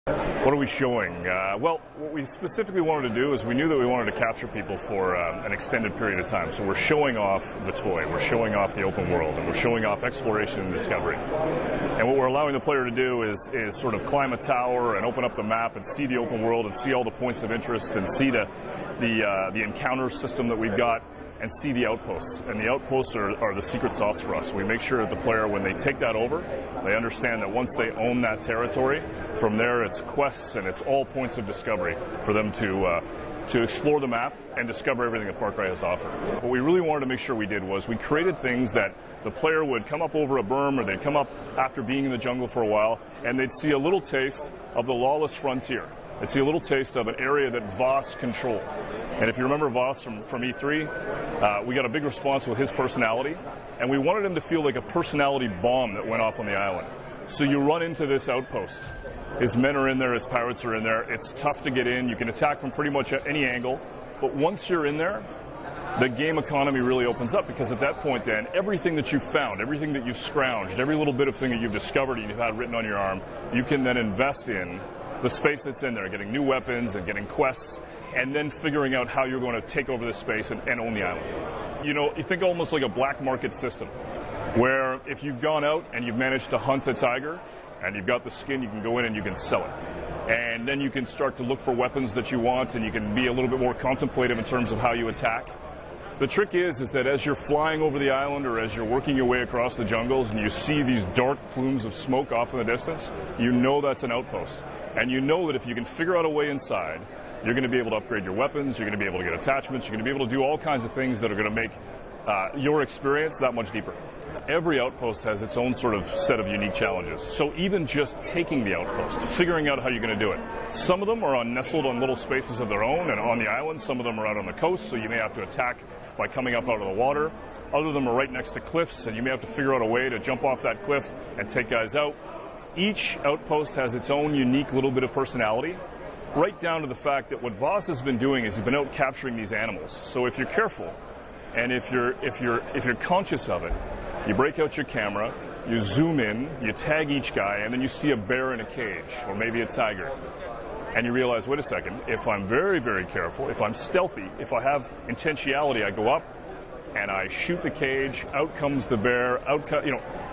What are we showing? Well, what we specifically wanted to do is we knew that we wanted to capture people for an extended period of time. So we're showing off the toy, we're showing off the open world, and we're showing off exploration and discovery. And what we're allowing the player to do is sort of climb a tower and open up the map and see the open world and see all the points of interest and see the encounter system that we've got and see the outposts. And the outposts are the secret sauce for us. We make sure that the player, when they take that over, they understand that once they own that territory, from there it's quests and it's all points of discovery for them to explore the map and discover everything that Far Cry has to offer. What we really wanted to make sure we did was we created things that the player would come up over a berm, or they'd come up after being in the jungle for a while, and they'd see a little taste of the lawless frontier. They'd see a little taste of an area that Voss controlled. And if you remember Voss from E3, we got a big response with his personality, and we wanted him to feel like a personality bomb that went off on the island. So you run into this outpost. His men are in there, his pirates are in there. It's tough to get in. You can attack from pretty much any angle. But once you're in there, the game economy really opens up, because at that point, Dan, everything that you've found, everything that you've scrounged, every little bit of thing that you've discovered and you've had written on your arm, you can then invest in the space that's in there, getting new weapons and getting quests, and then figuring out how you're going to take over this space and own the island. You know, you think almost like a black market system, where if you've gone out and you've managed to hunt a tiger, and you've got the skin, you can go in and you can sell it. And then you can start to look for weapons that you want, and you can be a little bit more contemplative in terms of how you attack. The trick is that as you're flying over the island, or as you're working your way across the jungles and you see these dark plumes of smoke off in the distance, you know that's an outpost. And you know that if you can figure out a way inside, you're going to be able to upgrade your weapons, you're going to be able to get attachments, you're going to be able to do all kinds of things that are going to make your experience that much deeper. Every outpost has its own sort of set of unique challenges. So even just taking the outpost, figuring out how you're going to do it. Some of them are nestled on little spaces of their own and on the island. Some of them are out on the coast, so you may have to attack by coming up out of the water. Other of them are right next to cliffs, and you may have to figure out a way to jump off that cliff and take guys out. Each outpost has its own unique little bit of personality, right down to the fact that what Voss has been doing is he's been out capturing these animals. So if you're careful, and if you're conscious of it, you break out your camera, you zoom in, you tag each guy, and then you see a bear in a cage, or maybe a tiger. And you realize, wait a second, if I'm very, very careful, if I'm stealthy, if I have intentionality, I go up and I shoot the cage, out comes the bear,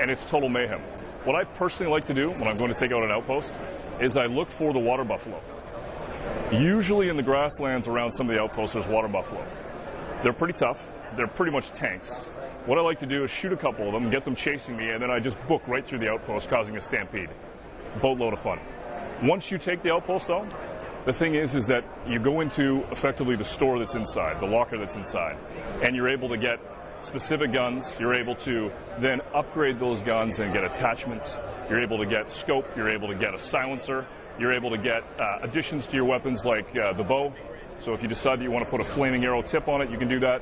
and it's total mayhem. What I personally like to do when I'm going to take out an outpost is I look for the water buffalo. Usually in the grasslands around some of the outposts, there's water buffalo. They're pretty tough. They're pretty much tanks. What I like to do is shoot a couple of them, get them chasing me, and then I just book right through the outpost, causing a stampede. Boatload of fun. Once you take the outpost, though, the thing is that you go into effectively the store that's inside, the locker that's inside, and you're able to get specific guns. You're able to then upgrade those guns and get attachments. You're able to get scope. You're able to get a silencer. You're able to get additions to your weapons like the bow. So if you decide that you want to put a flaming arrow tip on it, you can do that.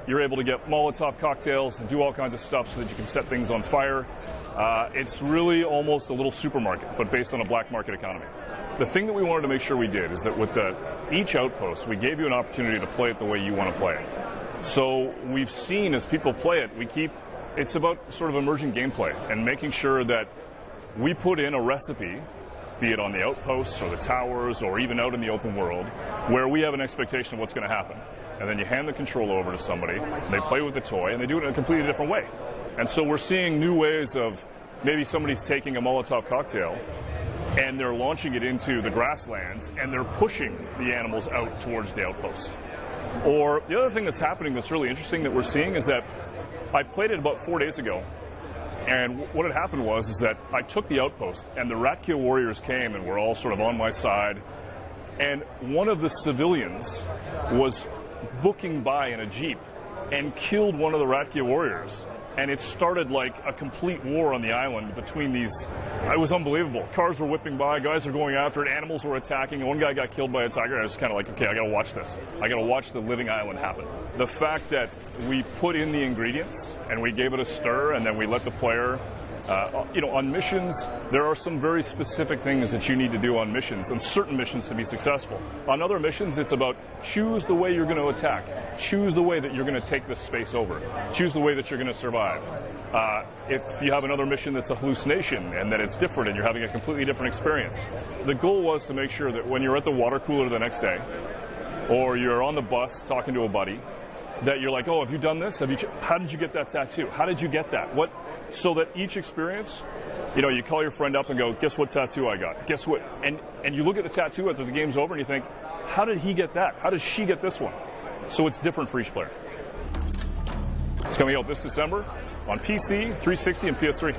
You're able to get Molotov cocktails and do all kinds of stuff so that you can set things on fire. It's really almost a little supermarket, but based on a black market economy. The thing that we wanted to make sure we did is that with each outpost, we gave you an opportunity to play it the way you want to play it. So we've seen as people play it, it's about sort of emergent gameplay and making sure that we put in a recipe, be it on the outposts or the towers or even out in the open world, where we have an expectation of what's going to happen. And then you hand the control over to somebody, they play with the toy, and they do it in a completely different way. And so we're seeing new ways of maybe somebody's taking a Molotov cocktail and they're launching it into the grasslands and they're pushing the animals out towards the outposts. Or the other thing that's happening that's really interesting that we're seeing is that I played it about 4 days ago. And what had happened was that I took the outpost, and the Rat-Kill warriors came and were all sort of on my side. And one of the civilians was booking by in a Jeep and killed one of the Rat-Kill warriors. And it started like a complete war on the island between these. It was unbelievable. Cars were whipping by, guys were going after it, animals were attacking. One guy got killed by a tiger. I was kind of like, okay, I got to watch this. I got to watch the living island happen. The fact that we put in the ingredients and we gave it a stir, and then we let the player On missions, there are some very specific things that you need to do on missions, and certain missions to be successful. On other missions, it's about choose the way you're going to attack. Choose the way that you're going to take this space over. Choose the way that you're going to survive. If you have another mission that's a hallucination and that it's different and you're having a completely different experience, the goal was to make sure that when you're at the water cooler the next day, or you're on the bus talking to a buddy, that you're like, oh, have you done this? How did you get that tattoo? How did you get that? So that each experience, you call your friend up and go, guess what tattoo I got? Guess what? And you look at the tattoo after the game's over and you think, how did he get that? How does she get this one? So it's different for each player. It's coming out this December on PC, 360, and PS3.